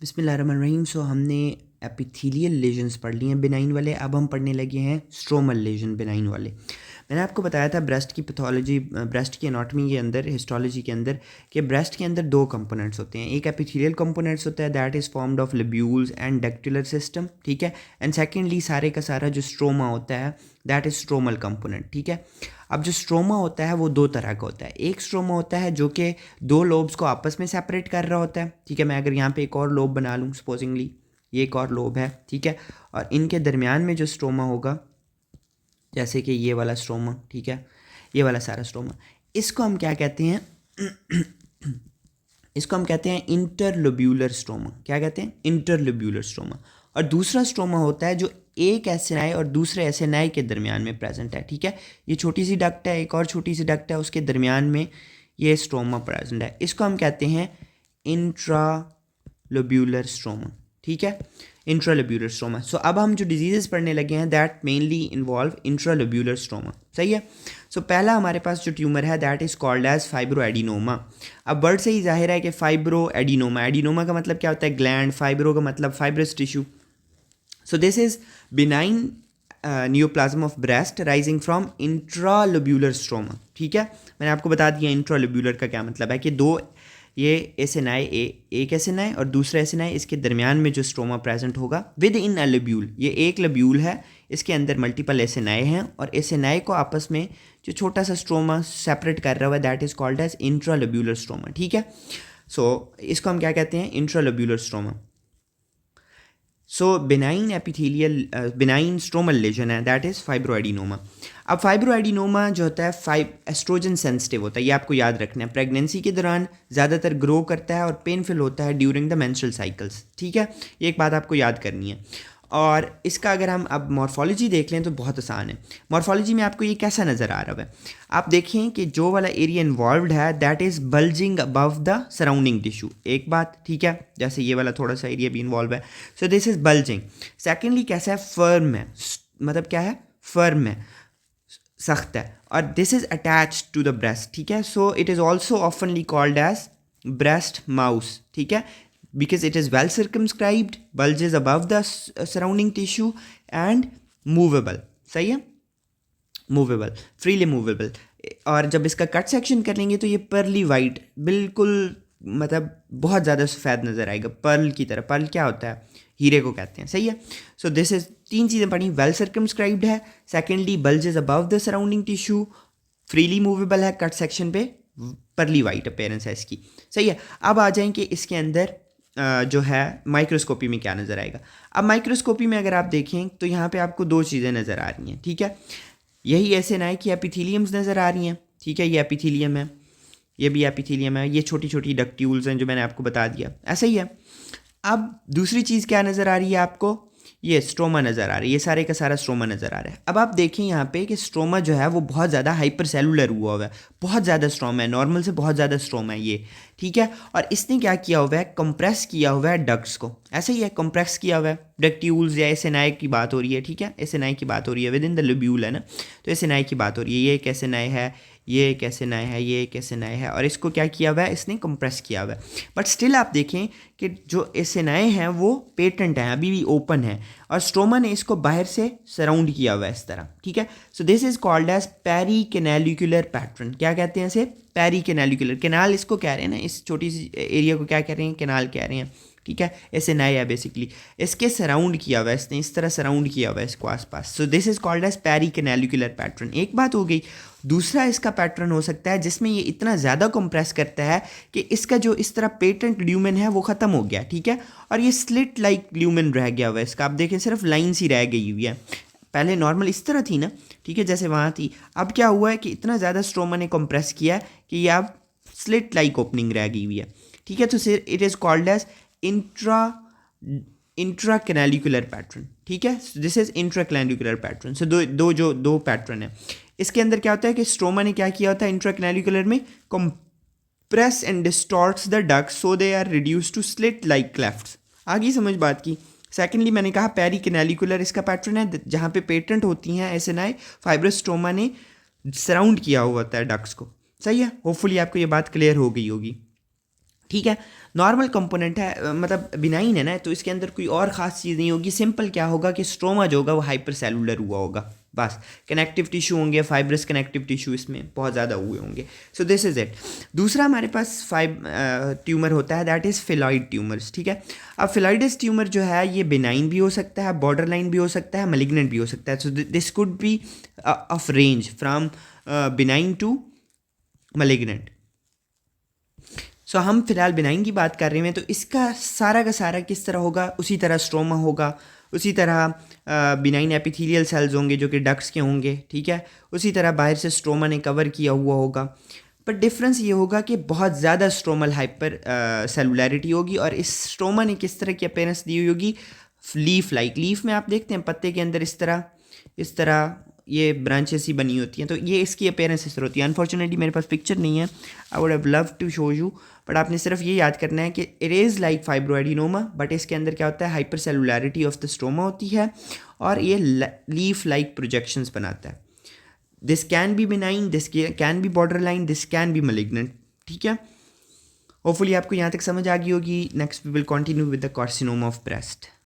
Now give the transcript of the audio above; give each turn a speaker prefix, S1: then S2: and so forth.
S1: बिस्मिल्लाहिर्रहमानिर्रहीम। सो हमने epithelial lesions पढ़ लिए हैं बिनाइन वाले। अब हम पढ़ने लगे हैं स्ट्रोमल लेजन बिनाइन वाले। मैंने आपको बताया था ब्रेस्ट की पैथोलॉजी, ब्रेस्ट की एनाटॉमी के अंदर, हिस्टोलॉजी के अंदर, कि ब्रेस्ट के अंदर दो कंपोनेंट्स होते हैं। एक एपिथेलियल कंपोनेंट्स होता है, that is formed of lobules and ductular system, ठीक है। एंड सेकेंडली सारे का सारा जो स्ट्रोमा होता है दैट इज़ स्ट्रोमल कंपोनेंट, ठीक है। अब जो स्ट्रोमा होता है वो दो तरह का होता है। एक स्ट्रोमा होता है जो कि दो लोब्स को आपस में सेपरेट कर रहा होता है, ठीक है। मैं अगर यहाँ पे एक और लोब बना लूँ, सपोजिंगली ये एक और लोब है, ठीक है, और इनके दरमियान में जो स्ट्रोमा होगा, जैसे कि ये वाला स्ट्रोमा, ठीक है, ये वाला सारा स्ट्रोमा, इसको हम क्या कहते हैं इसको हम कहते हैं इंटरलोब्यूलर स्ट्रोमा। क्या कहते हैं? Interlobular stroma. और दूसरा स्ट्रोमा होता है जो एक एसिनाई और दूसरे एसिनाई के दरमियान में प्रेजेंट है, ठीक है। ये छोटी सी डक्ट है, एक और छोटी सी डक्ट है, उसके दरमियान में ये स्ट्रोमा प्रेजेंट है। इसको हम कहते हैं इंट्रालोब्यूलर स्ट्रोमा, ठीक है, इंट्रालोब्यूलर स्ट्रोमा। सो अब हम जो डिजीजेस पढ़ने लगे हैं that mainly involve intralobular stroma, सही है। सो पहला हमारे पास जो ट्यूमर है that is called as fibroadenoma. अब वर्ड से ही जाहिर है कि फाइब्रोएडिनोमा, एडिनोमा का मतलब क्या होता है? ग्लैंड, फाइब्रो का मतलब fibrous tissue. So this is benign neoplasm of breast rising from intralobular stroma, ठीक है। मैंने आपको बता दिया इंट्रालोब्यूलर का क्या मतलब है, कि दो ये एसिनाई, एक एसिनाई और दूसरा एसिनाई, इसके दरमियान में जो स्ट्रोमा प्रेजेंट होगा विद इन अ लोब्यूल। ये एक लोब्यूल है, इसके अंदर मल्टीपल एसिनाई हैं और एसिनाई को आपस में जो छोटा सा स्ट्रोमा सेपरेट कर रहा हुआ है that is called as intralobular stroma, ठीक है। सो इसको हम क्या कहते हैं? Intralobular stroma. So benign epithelial, benign stromal lesion है दैट इज़ फाइब्रोएडिनोमा। अब फाइब्रोएडिनोमा जो होता है एस्ट्रोजन सेंसिटिव होता है, ये आपको याद रखना है। प्रेगनेंसी के दौरान ज़्यादातर ग्रो करता है और पेनफुल होता है ड्यूरिंग द मेंस्ट्रुअल साइकिल्स, ठीक है। ये एक बात आपको याद करनी है। और इसका अगर हम अब मॉर्फोलॉजी देख लें तो बहुत आसान है। मॉर्फोलॉजी में आपको ये कैसा नज़र आ रहा है? आप देखें कि जो वाला एरिया इन्वॉल्व्ड है that is bulging above the surrounding tissue, एक बात, ठीक है। जैसे ये वाला थोड़ा सा एरिया भी इन्वॉल्व है, so this is bulging. Secondly कैसा है? फर्म है, मतलब क्या है? फर्म है, सख्त है। और this is attach to the breast, ठीक है। So it is also oftenly called as breast mouse, ठीक है, because it is well circumscribed, bulges above the surrounding tissue and movable, सही है, मूवेबल, फ्रीली मूवेबल। और जब इसका कट सेक्शन करेंगे तो ये पर्ली वाइट, बिल्कुल मतलब बहुत ज़्यादा सफ़ेद नज़र आएगा, पर्ल की तरह। पर्ल क्या होता है? हीरे को कहते हैं, सही है। सो दिस इज तीन चीज़ें पढ़ी, वेल सर्कमस्क्राइब्ड है, secondly bulges above the surrounding tissue, freely movable है, कट सेक्शन पे पर्ली वाइट अपेयरेंस है इसकी, सही है। अब आ जाएं कि इसके अंदर जो है माइक्रोस्कोपी में क्या नज़र आएगा। अब माइक्रोस्कोपी में अगर आप देखें तो यहाँ पे आपको दो चीज़ें नज़र आ रही हैं, ठीक है। यही एसिनाई की एपिथेलियम्स नज़र आ रही हैं, ठीक है, ये एपिथेलियम है, ये भी एपिथेलियम है, ये छोटी छोटी डक्ट्यूल्स हैं जो मैंने आपको बता दिया, ऐसा ही है। अब दूसरी चीज़ क्या नज़र आ रही है आपको? ये स्ट्रोमा नज़र आ रही है, ये सारे का सारा स्ट्रोमा नज़र आ रहा है। अब आप देखें यहाँ पे कि स्ट्रोमा जो है वो बहुत ज़्यादा हाइपर सेलुलर हुआ है, बहुत ज़्यादा स्ट्रोमा है, नॉर्मल से बहुत ज़्यादा स्ट्रोमा है ये, ठीक है। और इसने क्या किया हुआ है? कंप्रेस किया हुआ है डक्ट्स को, ऐसे ही है, कंप्रेस किया हुआ है डक्ट्यूल्स, या एसिनाई की बात हो रही है, ठीक है, एसिनाई की बात हो रही है, विद इन द लोब्यूल है ना, तो एसिनाई की बात हो रही है। ये एक एसिनाई है, ये एक एसिनाई है, ये एक एसिनाई है, और इसको क्या किया हुआ है? इसने कंप्रेस किया हुआ है। बट स्टिल आप देखें कि जो एसिनाई हैं वो पेटेंट हैं, अभी भी ओपन है, और स्ट्रोमा ने इसको बाहर से सराउंड किया हुआ है इस तरह, ठीक है। So this is called as pericanalicular pattern. क्या कहते हैं इसे? पेरिकेनालिकुलर। कैनाल इसको कह रहे हैं ना, इस छोटी सी एरिया को क्या कह रहे हैं? कैनाल कह रहे हैं, ठीक है। एसिनाई है बेसिकली, इसके सराउंड किया हुआ है, इसने इस तरह सराउंड किया हुआ है इसको आसपास। So this is called as pericanalicular pattern, एक बात हो गई। दूसरा इसका पैटर्न हो सकता है जिसमें ये इतना ज़्यादा कंप्रेस करता है कि इसका जो इस तरह पेटेंट ल्यूमेन है वो ख़त्म हो गया, ठीक है, और ये स्लिट लाइक ल्यूमेन रह गया हुआ है इसका। आप देखें सिर्फ लाइन सी रह गई हुई है, पहले नॉर्मल इस तरह थी ना, ठीक है, जैसे वहाँ थी। अब क्या हुआ है कि इतना ज़्यादा स्ट्रोमा ने कंप्रेस किया है कि ये अब स्लिट लाइक ओपनिंग रह गई हुई है, ठीक है। तो सिर it is called as intracanalicular pattern, ठीक है। This is intracanalicular pattern. So दो पैटर्न है। इसके अंदर क्या होता है कि स्ट्रोमा ने क्या किया होता है इंट्राकैनालिकुलर में? Compress and distorts the ducts so they are reduce to slit like clefts. आगे समझ बात की। सेकेंडली मैंने कहा पेरिकेनालिकुलर इसका पैटर्न है, जहाँ पे पेटेंट होती हैं एसिनाई, फाइब्रोस्ट्रोमा ने सराउंड किया हुआ होता है डक्ट्स को, सही है। होपफुली आपको ये बात क्लियर हो गई होगी। ठीक है। नॉर्मल कंपोनेंट है, मतलब बिनाइन है ना, तो इसके अंदर कोई और ख़ास चीज़ नहीं होगी। सिंपल क्या होगा कि स्ट्रोमा जो होगा वो हाइपर सेलुलर हुआ होगा, बस। कनेक्टिव टिश्यू होंगे, फाइब्रस कनेक्टिव टिश्यू इसमें बहुत ज़्यादा हुए होंगे। सो दिस इज़ इट। दूसरा हमारे पास ट्यूमर होता है, दैट इज़ फिलॉइड ट्यूमर्स, ठीक है। अब फिलॉइडस ट्यूमर जो है ये बिनाइन भी हो सकता है, बॉर्डर लाइन भी हो सकता है, मलिग्नेंट भी हो सकता है। So this could be of range from benign to malignant. So हम फिलहाल बिनाइन की बात कर रहे हैं, तो इसका सारा का सारा किस तरह होगा, उसी तरह स्ट्रोमा होगा, उसी तरह बिनाइन एपिथेलियल सेल्स होंगे जो कि डक्ट्स के होंगे, ठीक है। उसी तरह बाहर से स्ट्रोमा ने कवर किया हुआ होगा, पर डिफरेंस ये होगा कि बहुत ज़्यादा स्ट्रोमल हाइपर सेलुलैरिटी होगी। और इस स्ट्रोमा ने किस तरह की अपीयरेंस दी हुई होगी, लीफ लाइक। लीफ में आप देखते हैं पत्ते के अंदर इस तरह ये ब्रांचेस ही बनी होती हैं, तो ये इसकी अपीयरेंस इस तरह होती है। अनफॉर्चुनेटली मेरे पास पिक्चर नहीं है, I would have love to show you, but आपने सिर्फ ये याद करना है कि it is like fibroadenoma, but इसके अंदर क्या होता है, hyper cellularity of the stroma होती है और ये लीफ लाइक प्रोजेक्शंस बनाता है। This can be benign, this can be borderline, this can be malignant, ठीक है। होपफुली आपको यहाँ तक समझ आ गई होगी। Next we will continue with the carcinoma of breast.